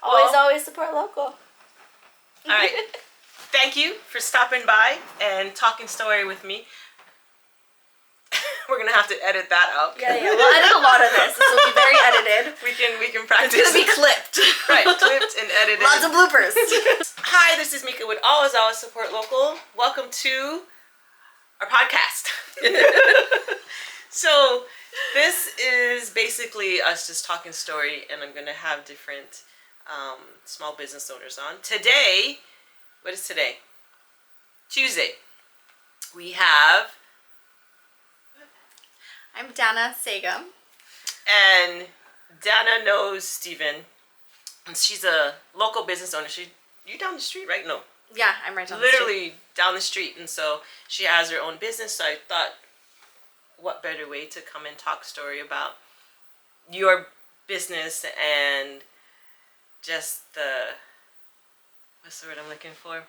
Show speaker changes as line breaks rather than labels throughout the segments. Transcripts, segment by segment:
Always support local.
All right. Thank you for stopping by and talking story with me. We're gonna have to edit that out.
Yeah. We'll edit a lot of this. This will be very edited.
We can practice.
It's gonna be clipped.
Right, clipped and edited.
Lots of bloopers.
Hi, this is Mika with Always Support Local. Welcome to our podcast. So this is basically us just talking story, and I'm gonna have different small business owners on. Today, what is today? Tuesday. We have...
I'm Dana Sagum.
And Dana knows Steven. And she's a local business owner. You down the street, right? No.
Yeah, I'm right down the street.
Literally down the street. And so she has her own business. So I thought, what better way to come and talk story about your business and just what's the word I'm looking for?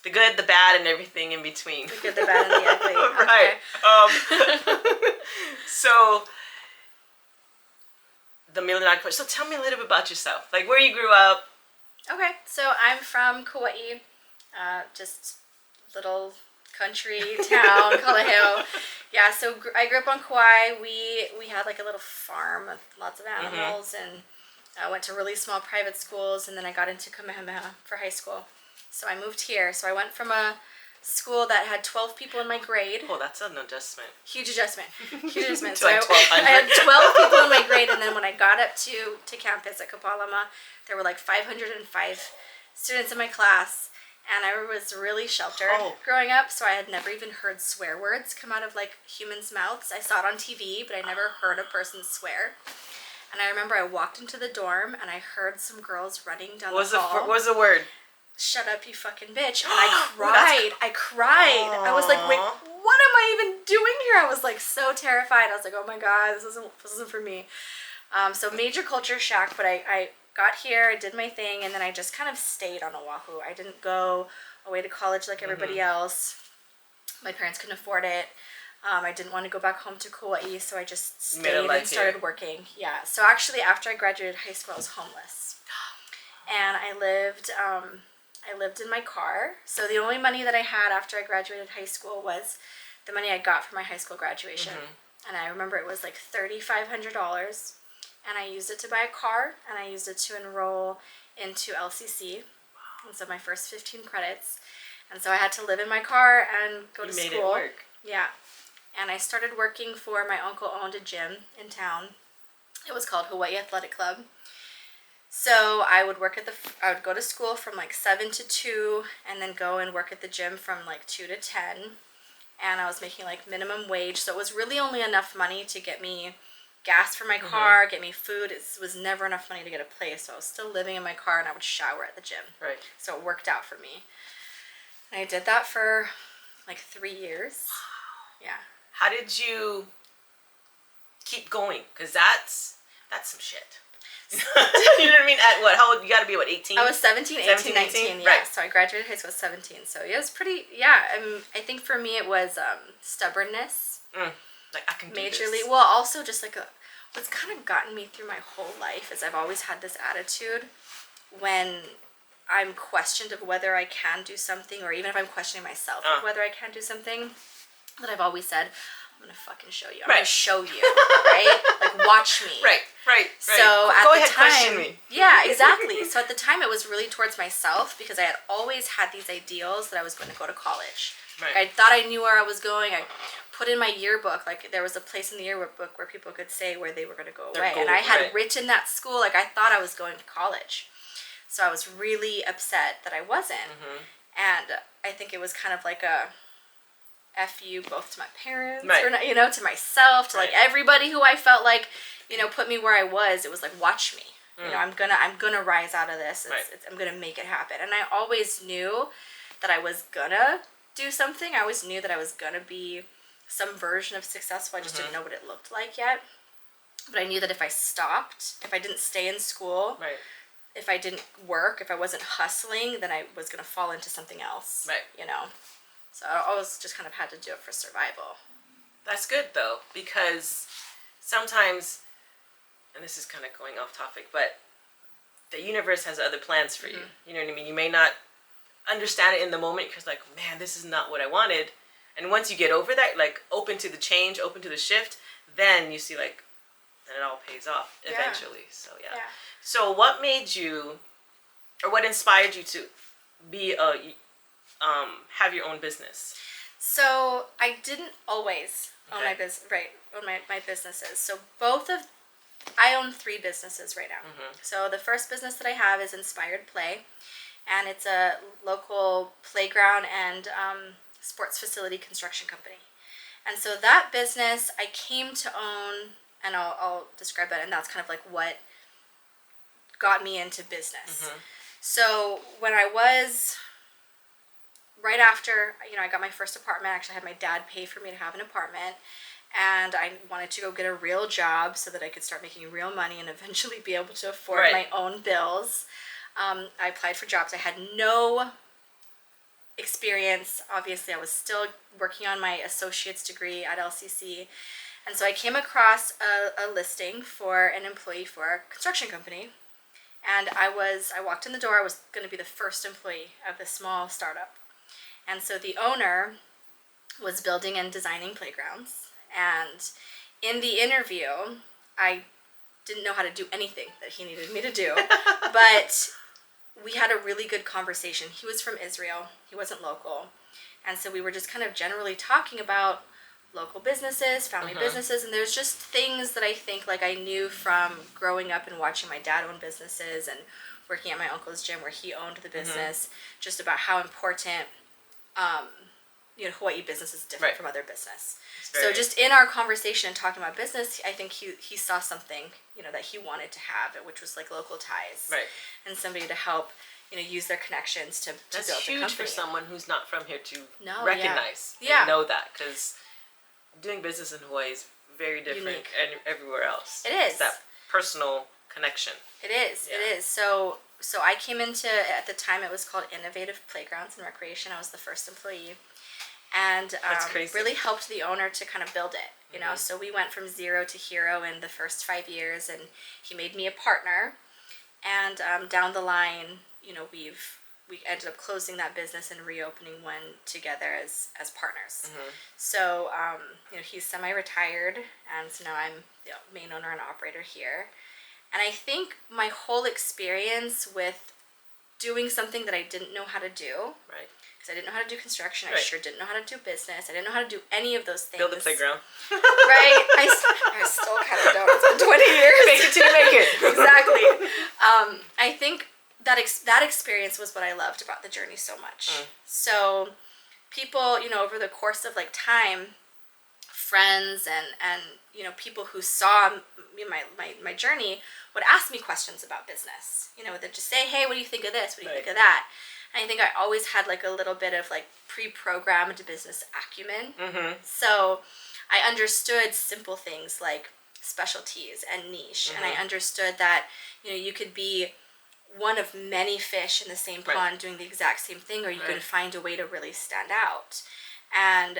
The good, the bad, and everything in between.
The good, the bad, and the ugly.
Right. So, the $1 million question. So tell me a little bit about yourself. Like where you grew up.
Okay, so I'm from Kauai, just little country town, Kalaheo. Yeah, so I grew up on Kauai. We had like a little farm with lots of animals, and I went to really small private schools, and then I got into Kamehameha for high school. So I moved here. So I went from a school that had 12 people in my grade.
Oh, that's an adjustment.
Huge adjustment. Huge adjustment.
So like
I had 12 people in my grade, and then when I got up to campus at Kapalama, there were like 505 students in my class, and I was really sheltered growing up, so I had never even heard swear words come out of like humans' mouths. I saw it on TV, but I never heard a person swear. And I remember I walked into the dorm, and I heard some girls running down the hall.
What was the word?
Shut up, you fucking bitch. And I cried. I cried. I was like, wait, what am I even doing here? I was like so terrified. I was like, oh my God, this isn't for me. So major culture shock, but I got here, I did my thing, and then I just kind of stayed on Oahu. I didn't go away to college like everybody else. My parents couldn't afford it. I didn't want to go back home to Kauai, so I just stayed and started working. Yeah. So actually, after I graduated high school, I was homeless. And I lived in my car. So the only money that I had after I graduated high school was the money I got for my high school graduation. And I remember it was like $3,500. And I used it to buy a car, and I used it to enroll into LCC. And so my first 15 credits. And so I had to live in my car and go to school.
You made it work.
Yeah. And I started working for my uncle owned a gym in town. It was called Hawaii Athletic Club. So I would go to school from like 7 to 2, and then go and work at the gym from like 2 to 10. And I was making like minimum wage. So it was really only enough money to get me gas for my car, get me food. It was never enough money to get a place. So I was still living in my car, and I would shower at the gym.
Right. So
it worked out for me. And I did that for like 3 years. Wow. Yeah.
How did you keep going? Because that's some shit. You know what I mean? At what? How old? You got to be, what, 18?
I was 17, 18, 19. Yeah.
Right.
So I graduated high school at 17. So it was pretty, yeah. I think for me it was stubbornness.
Like, I can do this.
Majorly. Well, also just like what's kind of gotten me through my whole life is I've always had this attitude when I'm questioned of whether I can do something, or even if I'm questioning myself of whether I can do something, that I've always said, I'm going to fucking show you. I'm going to show you, right? Like, watch me.
Right.
So
Go ahead, question me.
Yeah, exactly. So at the time, it was really towards myself, because I had always had these ideals that I was going to go to college.
Right.
Like, I thought I knew where I was going. I put in my yearbook, like, there was a place in the yearbook where people could say where they were going to go away. And I had written that school, like, I thought I was going to college. So I was really upset that I wasn't. And I think it was kind of like a F you both to my parents, or not, to myself, to like everybody who I felt like, put me where I was. It was like, watch me. I'm gonna rise out of this. I'm gonna make it happen. And I always knew that I was gonna do something. I always knew that I was gonna be some version of successful. I just didn't know what it looked like yet. But I knew that if I stopped, if I didn't stay in school, if I didn't work, if I wasn't hustling, then I was gonna fall into something else. So I always just kind of had to do it for survival.
That's good, though, because sometimes, and this is kind of going off topic, but the universe has other plans for you. You know what I mean? You may not understand it in the moment because like, man, this is not what I wanted. And once you get over that, like open to the change, open to the shift, then you see like, then it all pays off eventually. So yeah. So what made you, or what inspired you to be have your own business?
So I didn't always own my business, own my businesses. So I own 3 businesses right now. So the first business that I have is Inspired Play, and it's a local playground and sports facility construction company. And so that business I came to own, and I'll describe that, and that's kind of like what got me into business. So when I was, right after, I got my first apartment, I actually had my dad pay for me to have an apartment, and I wanted to go get a real job so that I could start making real money and eventually be able to afford my own bills. I applied for jobs. I had no experience. Obviously, I was still working on my associate's degree at LCC. And so I came across a listing for an employee for a construction company. And I walked in the door. I was going to be the first employee of this small startup. And so the owner was building and designing playgrounds. And in the interview, I didn't know how to do anything that he needed me to do. But we had a really good conversation. He was from Israel. He wasn't local. And so we were just kind of generally talking about local businesses, family businesses, and there's just things that I think like I knew from growing up and watching my dad own businesses and working at my uncle's gym where he owned the business, just about how important Hawaii business is different from other business. So just in our conversation and talking about business, I think he saw something, that he wanted to have, which was like local ties. And somebody to help, use their connections to build the company. That's huge
for someone who's not from here to recognize
and
know that, because doing business in Hawaii is very different and everywhere else.
It is.
It's that personal connection.
It is. Yeah. It is. So I came into, at the time it was called Innovative Playgrounds and Recreation. I was the first employee. And really helped the owner to kind of build it, So we went from 0 to hero in the first 5 years, and he made me a partner. And down the line, we ended up closing that business and reopening one together as partners. So he's semi-retired, and so now I'm the main owner and operator here. And I think my whole experience with doing something that I didn't know how to do. I didn't know how to do construction. I sure didn't know how to do business. I didn't know how to do any of those things.
Build a playground.
I still kind of don't. It's been 20 years.
Make it till you make it.
Exactly. I think that experience was what I loved about the journey so much. So people, over the course of like time, friends and people who saw my journey would ask me questions about business. They'd just say, hey, what do you think of this? What do you think of that? And I think I always had like a little bit of like pre-programmed business acumen. So I understood simple things like specialties and niche. And I understood that, you could be one of many fish in the same pond doing the exact same thing, or you could find a way to really stand out. And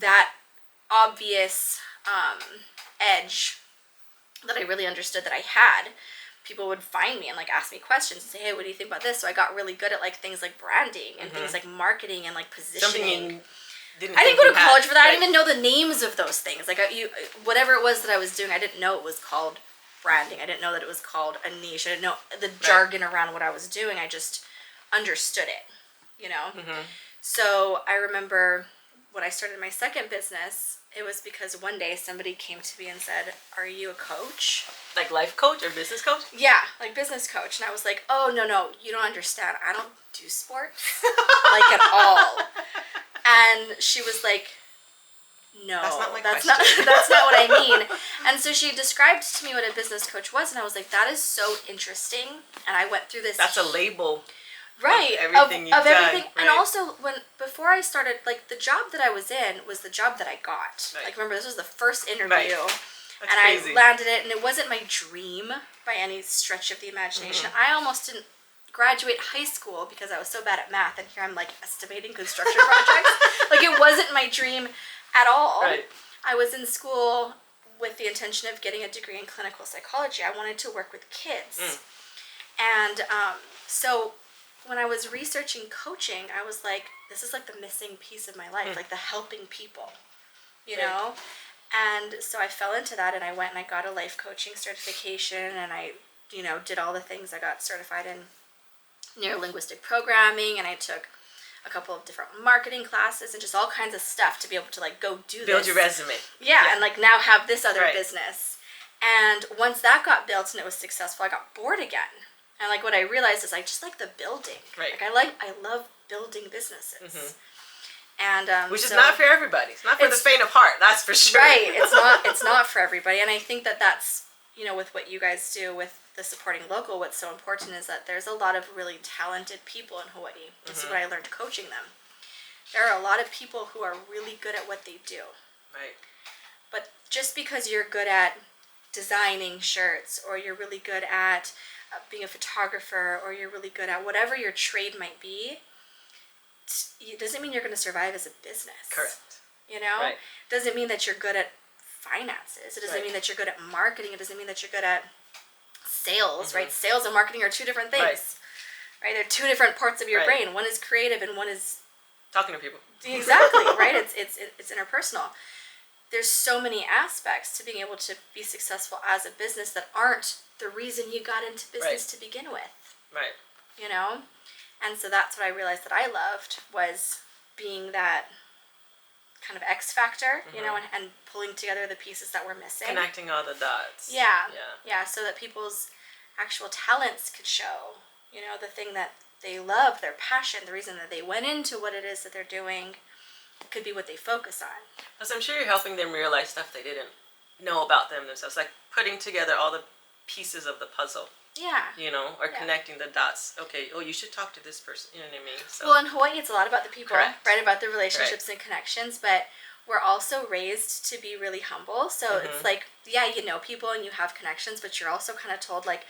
that obvious edge that I really understood that I had, people would find me and like ask me questions and say, hey, what do you think about this? So I got really good at like things like branding and things like marketing and like positioning. I didn't go to college for that. I didn't even know the names of those things. Like whatever it was that I was doing, I didn't know it was called branding. I didn't know that it was called a niche. I didn't know the jargon around what I was doing. I just understood it, So I remember when I started my second business, it was because one day somebody came to me and said, are you a coach?
Like life coach or business coach?
Yeah, like business coach. And I was like, oh, no, you don't understand. I don't do sports, like at all. And she was like, no, that's not what I mean. And so she described to me what a business coach was, and I was like, that is so interesting. And I went through this.
That's a label.
Right,
of everything you've done.
Everything. And also, before I started, like, the job that I was in was the job that I got. Like, remember, this was the first interview, and crazy. I landed it, and it wasn't my dream by any stretch of the imagination. I almost didn't graduate high school because I was so bad at math, and here I'm, like, estimating construction projects. Like, it wasn't my dream at all. I was in school with the intention of getting a degree in clinical psychology. I wanted to work with kids. And so when I was researching coaching, I was like, this is like the missing piece of my life, like the helping people, you know? And so I fell into that, and I went and I got a life coaching certification, and I, you know, did all the things. I got certified in neuro-linguistic programming, and I took a couple of different marketing classes and just all kinds of stuff to be able to like go do
Build
this.
your resume.
Yeah, and like now have this other business. And once that got built and it was successful, I got bored again. And like what I realized is I just like the building.
Right.
Like I love building businesses. And
which is not for everybody. It's not for the faint of heart. That's for sure.
Right. It's not for everybody. And I think that that's, you know, with what you guys do with the supporting local, what's so important is that there's a lot of really talented people in Hawaii. This is what I learned coaching them. There are a lot of people who are really good at what they do.
Right.
But just because you're good at designing shirts, or you're really good at being a photographer, or you're really good at whatever your trade might be, it doesn't mean you're going to survive as a business.
Correct.
You know?
Right.
Doesn't mean that you're good at finances. It doesn't mean that you're good at marketing. It doesn't mean that you're good at sales, right? Sales and marketing are two different things. Right? They're two different parts of your brain. One is creative and one is
talking to people.
Exactly, right? It's interpersonal. There's so many aspects to being able to be successful as a business that aren't the reason you got into business to begin with.
Right.
You know? And so that's what I realized that I loved, was being that kind of X factor, you know, and pulling together the pieces that were missing.
Connecting all the dots.
Yeah, so that people's actual talents could show, you know, the thing that they love, their passion, the reason that they went into what it is that they're doing could be what they focus on.
Because I'm sure you're helping them realize stuff they didn't know about them themselves, like putting together all the pieces of the puzzle.
Yeah.
You know, or connecting the dots. Okay, oh, you should talk to this person. You know what I mean? So.
Well, in Hawaii, it's a lot about the people,
Correct.
right? About the relationships and connections, but we're also raised to be really humble. So it's like, yeah, you know people and you have connections, but you're also kind of told, like,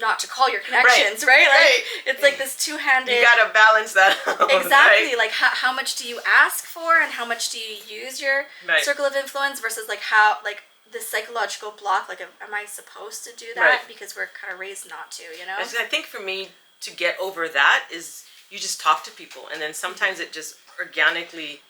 not to call your connections, right? Like, it's like this two-handed...
You gotta balance that out.
Exactly.
Right?
Like, how much do you ask for and how much do you use your circle of influence versus, like, how, like, the psychological block, like, am I supposed to do that? Because we're kind of raised not to, you know?
I think for me, to get over that is you just talk to people, and then sometimes it just organically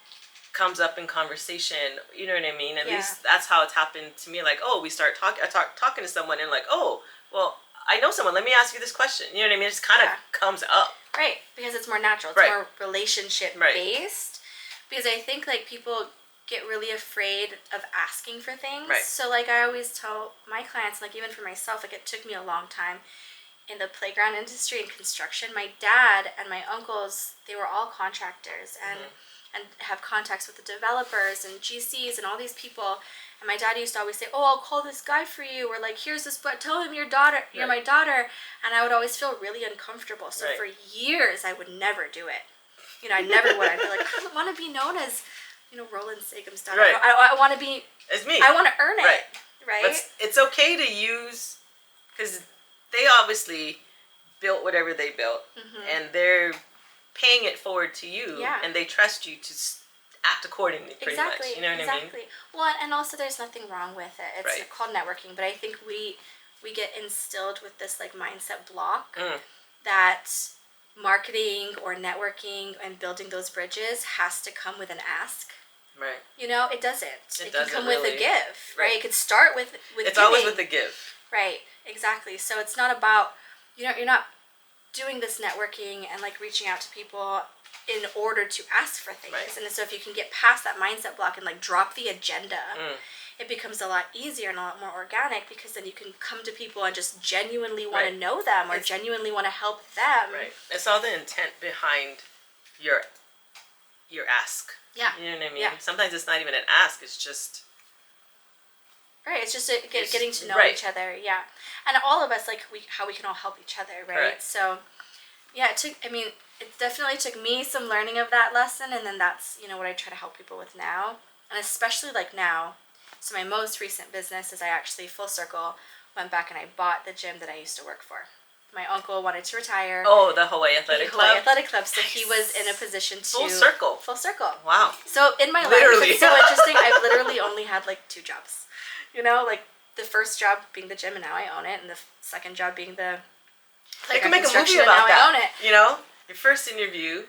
comes up in conversation, you know what I mean? At least that's how it's happened to me. Like, oh, we start talking to someone, and like, oh, well, I know someone, let me ask you this question. You know what I mean? It just kind of comes up.
Right, because it's more natural. It's more relationship-based. Because I think, like, people get really afraid of asking for things. Right. So, like, I always tell my clients, like, even for myself, like, it took me a long time in the playground industry and construction. My dad and my uncles, they were all contractors and have contacts with the developers and GCs and all these people. And my dad used to always say, oh, I'll call this guy for you. Or, like, here's this, but tell him you're my daughter. And I would always feel really uncomfortable. So for years, I would never do it. You know, I never would. I'd be like, I don't want to be known as, you know, Roland Sagum's daughter. Right. I want to be...
It's me.
I want to earn it. Right?
But it's okay to use... Because they obviously built whatever they built. And they're paying it forward to you. Yeah. And they trust you to act accordingly, pretty much. You know what I mean?
Well, and also there's nothing wrong with it. It's called networking. But I think we get instilled with this, like, mindset block that marketing or networking and building those bridges has to come with an ask. Right. You know, it doesn't. It can come with a give, right? It could start with
it's
giving.
Always with a give.
Right, exactly. So it's not about, you know, you're not doing this networking and, like, reaching out to people in order to ask for things. Right. And so if you can get past that mindset block and, like, drop the agenda, it becomes a lot easier and a lot more organic, because then you can come to people and just genuinely want to know them or genuinely want to help them.
Right. It's all the intent behind your ask. Yeah. You know what I mean? Yeah. Sometimes it's not even an ask, it's just...
Right, it's just getting to know each other, and all of us, like, how we can all help each other, right? Correct. So, yeah, it definitely took me some learning of that lesson, and then that's, you know, what I try to help people with now, and especially, like, now. So my most recent business is I actually, full circle, went back and I bought the gym that I used to work for. my uncle wanted to retire.
Oh, the Hawaii Athletic Club.
Hawaii Athletic Club. So he was in a position to
full circle.
Full circle.
Wow.
So in my life, it's so interesting. I've literally only had like 2 jobs. You know, like the first job being the gym, and now I own it, and the second job being the
you can make a movie about that. I own it. You know, your first interview,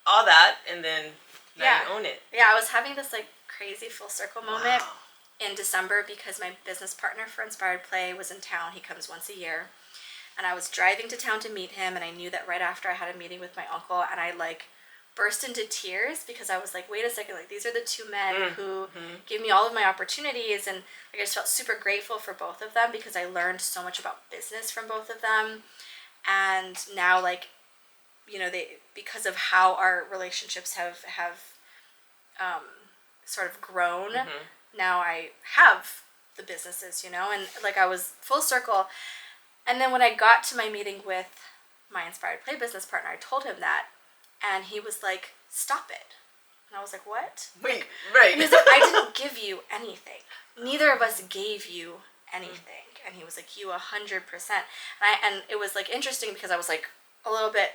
all that, and then now you own it.
Yeah, I was having this like crazy full circle moment in December because my business partner for Inspired Play was in town. He comes once a year. And I was driving to town to meet him, and I knew that right after I had a meeting with my uncle, and I like burst into tears because I was like, wait a second, like these are the 2 men who gave me all of my opportunities, and like I just felt super grateful for both of them because I learned so much about business from both of them. And now, like, you know, they, because of how our relationships have sort of grown, now I have the businesses, you know, and like I was full circle. And then when I got to my meeting with my Inspired Play business partner, I told him that, and he was like, stop it. And I was like, what?
Wait, right.
And he was like, I didn't give you anything. Neither of us gave you anything. And he was like, you 100%. And it was like interesting because I was like a little bit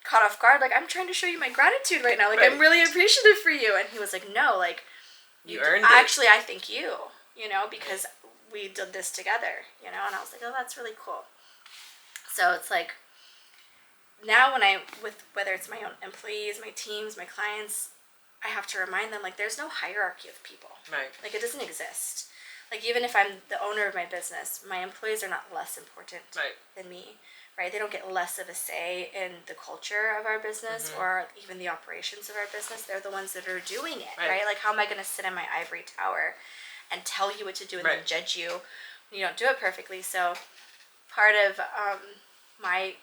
caught off guard. Like, I'm trying to show you my gratitude right now. Like, I'm really appreciative for you. And he was like, no, like,
you earned it.
Actually, I thank you, you know, because we did this together, you know. And I was like, oh, that's really cool. So it's like, now when whether it's my own employees, my teams, my clients, I have to remind them, like, there's no hierarchy of people.
Right.
Like, it doesn't exist. Like, even if I'm the owner of my business, my employees are not less important than me, right? They don't get less of a say in the culture of our business or even the operations of our business. They're the ones that are doing it, right? Like, how am I going to sit in my ivory tower and tell you what to do and then judge you when you don't do it perfectly? So part of my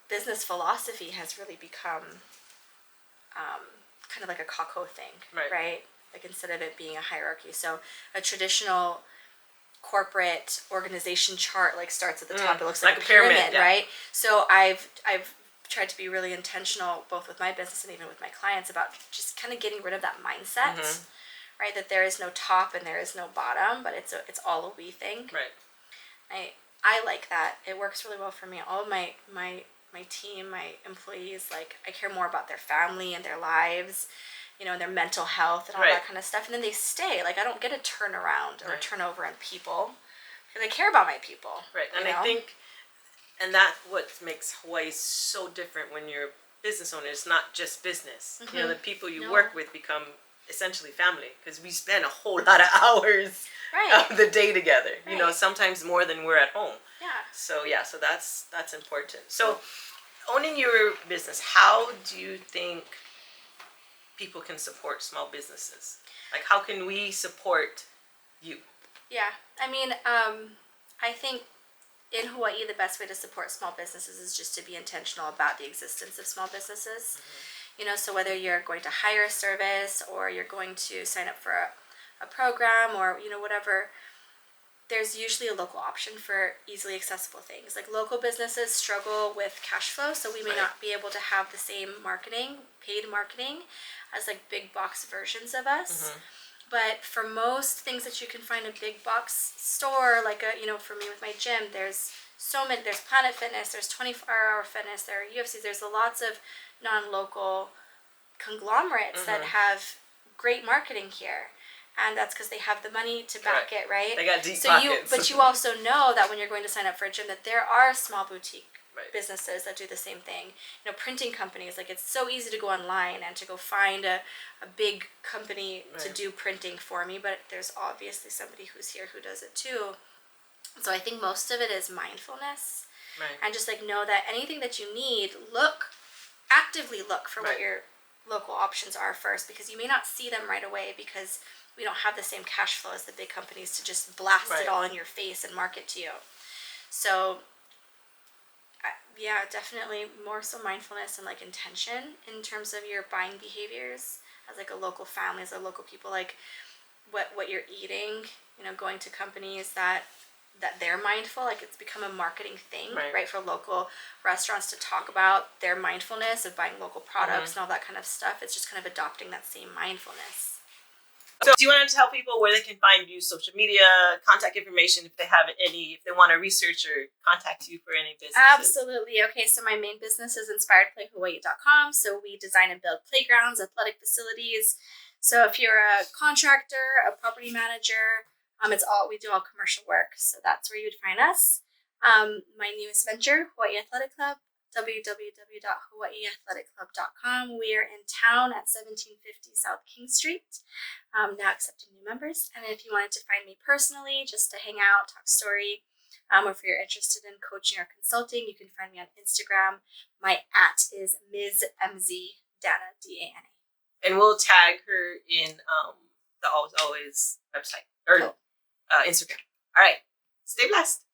business philosophy has really become kind of like a Kako thing, right? Like, instead of it being a hierarchy. So a traditional corporate organization chart like starts at the top. It looks like a pyramid, right? So I've tried to be really intentional both with my business and even with my clients about just kind of getting rid of that mindset, right? That there is no top and there is no bottom, but it's all a we thing.
Right.
I like that. It works really well for me. All of my team, my employees, like, I care more about their family and their lives, you know, and their mental health and all that kind of stuff. And then they stay. Like, I don't get a turnaround or a turnover in people because I care about my people.
Right. And I think, and that's what makes Hawaii so different when you're a business owner. It's not just business. You know, the people you work with become essentially family because we spend a whole lot of hours of the day together. You know, sometimes more than we're at home.
Yeah.
So so that's important. So owning your business, how do you think people can support small businesses? Like, how can we support you?
Yeah. I mean, I think in Hawaii, the best way to support small businesses is just to be intentional about the existence of small businesses. You know, so whether you're going to hire a service or you're going to sign up for a program or, you know, whatever, there's usually a local option for easily accessible things. Like, local businesses struggle with cash flow, so we may not be able to have the same paid marketing, as like big box versions of us. But for most things that you can find in a big box store, like for me with my gym, there's so many. There's Planet Fitness, there's 24-Hour Fitness, there are UFCs. There's lots of non-local conglomerates that have great marketing here. And that's because they have the money to back it, right?
They got deep pockets.
But you also know that when you're going to sign up for a gym, that there are small boutique businesses that do the same thing. You know, printing companies, like, it's so easy to go online and to go find a big company to do printing for me, but there's obviously somebody who's here who does it too. So I think most of it is mindfulness. And just like know that anything that you need, actively look for what your local options are first, because you may not see them right away because we don't have the same cash flow as the big companies to just blast it all in your face and market to you. So yeah, definitely more so mindfulness and like intention in terms of your buying behaviors as like a local family, as a local people, like what you're eating, you know, going to companies that they're mindful. Like, it's become a marketing thing, right, for local restaurants to talk about their mindfulness of buying local products and all that kind of stuff. It's just kind of adopting that same mindfulness.
So do you want to tell people where they can find you, social media, contact information, if they have any, if they want to research or contact you for any businesses?
Absolutely. Okay, so my main business is inspiredplayhawaii.com. So we design and build playgrounds, athletic facilities. So if you're a contractor, a property manager, we do all commercial work. So that's where you'd find us. My newest venture, Hawaii Athletic Club, www.hawaiiathleticclub.com. We are in town at 1750 South King Street, now accepting new members. And if you wanted to find me personally, just to hang out, talk story, or if you're interested in coaching or consulting, you can find me on Instagram. My @ is Ms. MZ Dana, Dana.
And we'll tag her in the Always Always website or Instagram. All right. Stay blessed.